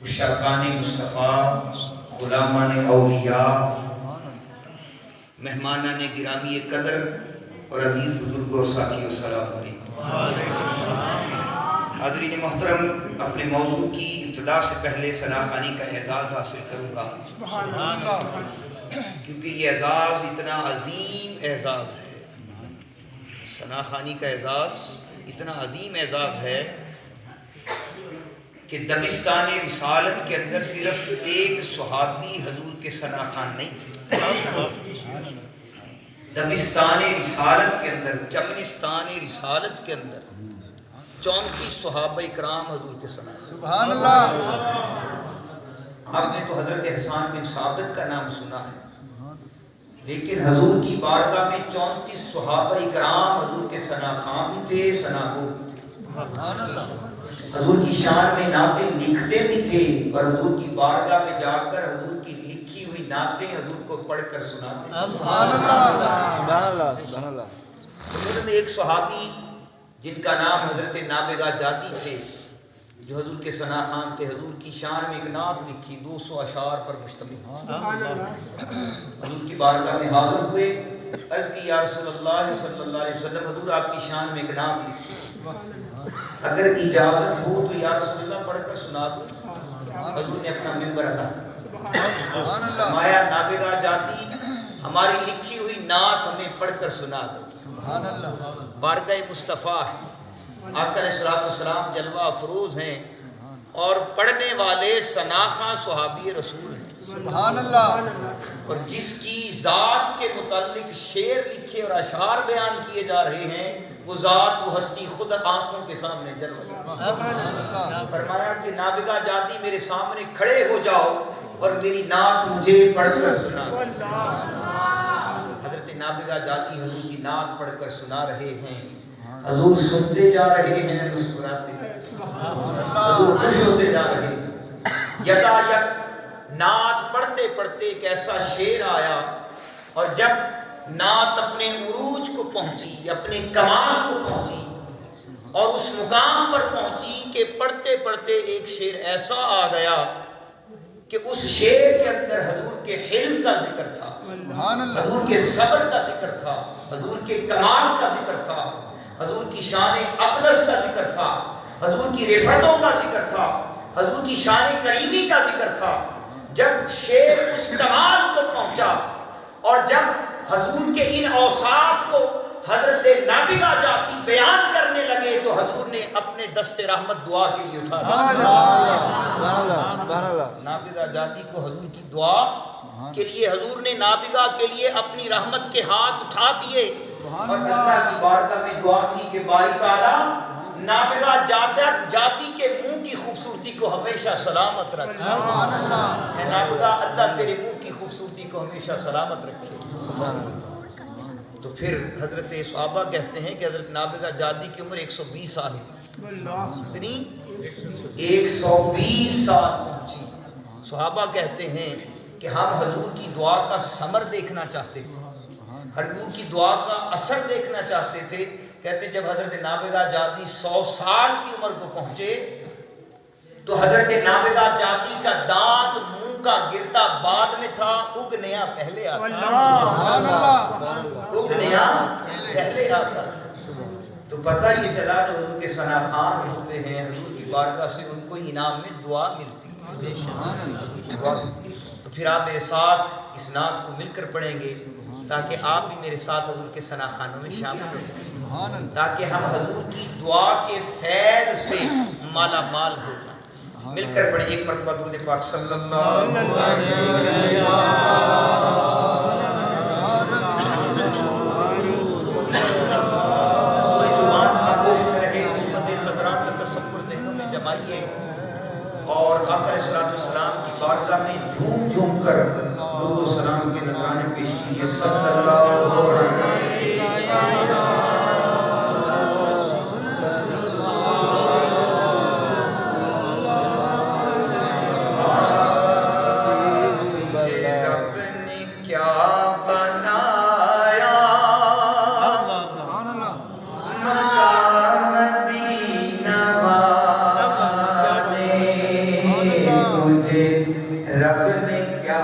اشاقان مصطفیٰ، غلامان اولیاء، مہمانان گرامی قدر اور عزیز بزرگوں اور ساتھیوں، السلام علیکم۔ حاضرین محترم، اپنے موضوع کی ابتدا سے پہلے ثنا خوانی کا اعزاز حاصل کروں گا، کیونکہ یہ اعزاز اتنا عظیم اعزاز ہے، ثنا خوانی کا اعزاز اتنا عظیم اعزاز ہے کہ دبستان رسالت کے اندر صرف ایک صحابی حضور کے ثنا خوان نہیں تھے، دبستان رسالت کے اندر، چمنستان رسالت کے اندر 34 صحابہ اکرام حضور کے ثنا خوان۔ سبحان اللہ۔ آپ نے تو حضرت حسان بن ثابت کا نام سنا ہے، لیکن حضور کی بارگاہ میں 34 صحابہ اکرام حضور کے ثنا خوان بھی تھے، ثنا گو بھی تھے۔ سبحان اللہ۔ حضور کی شان میں نعتیں لکھتے بھی تھے اور حضور کی بارگاہ میں جا کر حضور کی لکھی ہوئی نعتیں حضور کو پڑھ کر سناتے۔ سبحان اللہ، سبحان اللہ، سبحان اللہ۔ حضور میں ایک صحابی جن کا نام حضرت نابغہ جاتی تھے، جو حضور کے ثنا خوان تھے، حضور کی شان میں ایک نعت لکھی 200 اشعار پر مشتمل۔ حضور کی بارگاہ میں حاضر ہوئے، عرض کی یا رسول اللہ صلی اللہ علیہ وسلم، حضور آپ کی شان میں ایک نعت لکھی، اگر اجازت ہو تو یا رسول اللہ پڑھ کر سنا دو۔ حضور نے اپنا منبر عطا فرمایا، نابغہ جاتی ہماری لکھی ہوئی نعت ہمیں پڑھ کر سنا دو۔ بارگاہ مصطفیٰ ہے، آقا علیہ السلام جلوہ افروز ہیں اور پڑھنے والے ثنا خوان صحابی رسول ہیں۔ سبحان اللہ۔ اور جس کی ذات کے متعلق شعر لکھے اور اشعار بیان کیے جا رہے ہیں، وہ ذات، وہ ہستی خود آنکھوں کے سامنے جلوہ۔ فرمایا کہ نابغہ جاتی میرے سامنے کھڑے ہو جاؤ اور میری نعت مجھے پڑھ کر سنا۔ حضرت نابغہ جاتی حضور کی نعت پڑھ کر سنا رہے ہیں، حضور سنتے جا رہے ہیں، مسکراتے، حضور خوش ہوتے جا رہے ہیں۔ یکایک نعت پڑھتے پڑھتے ایک ایسا شعر آیا، اور جب نعت اپنے عروج کو پہنچی، اپنے کمال کو پہنچی اور اس مقام پر پہنچی کہ پڑھتے پڑھتے ایک شعر ایسا آ گیا کہ اس شعر کے اندر حضور کے حلم کا ذکر تھا، حضور کے صبر کا ذکر تھا، حضور کے کمال کا ذکر تھا، حضور کی شان اقدس کا ذکر تھا، حضور کی رفعتوں کا ذکر تھا، حضور کی شان کریمی کا ذکر تھا۔ جب شعر اس کمال کو پہنچا اور جب حضور کے ان اوصاف کو حضرت نابغہ جاتی بیان کرنے لگے تو حضور نے اپنے دست رحمت دعا کے لیے اٹھا دیا۔ نابغہ جاتی کو حضور کی دعا کے لیے حضور نے نابغہ کے لیے اپنی رحمت کے ہاتھ اٹھا دیے اور اللہ کی بارگاہ میں دعا کی کہ باری تعالیٰ نابغہ جاتی کے منہ کی خوبصورتی کو ہمیشہ سلامت رکھ۔ اے نابغہ، اللہ تیرے منہ کی خوبصورتی کو ہمیشہ سلامت رکھے۔ تو پھر حضرت صحابہ کہتے ہیں کہ حضرت نابغہ جاتی کی عمر 120 سال ہے، کتنی؟ 120 سال پہنچی۔ صحابہ کہتے ہیں کہ ہم حضور کی دعا کا ثمر دیکھنا چاہتے تھے، حضور کی دعا کا اثر دیکھنا چاہتے تھے۔ کہتے جب حضرت نابغہ جاتی 100 سال کی عمر کو پہنچے تو حضرت نابغہ جاتی کا دانت منہ کا گرتا بعد میں تھا، اگنیا پہلے آتا۔ اگنیا پہلے آتا۔ تو پتہ یہ چلا جو ان کے ثنا خوان ہوتے ہیں، حضور کی بارگاہ سے ان کو انعام میں دعا ملتی ہے۔ تو پھر آپ میرے ساتھ اس نعت کو مل کر پڑھیں گے تاکہ آپ بھی میرے ساتھ حضور کے ثنا خوانوں میں شامل ہو جائیں، تاکہ ہم حضور کی دعا کے فیض سے مالا مال ہو جائیں۔ مل کر پڑھیں ایک مرتبہ درود پاک صلی اللہ علیہ اور آقا علیہ السلام کی بارگاہ میں جھوم جھوم کر درود و سلام کے نذرانے پیش کیے۔ صلی اللہ علیہ رب نے کیا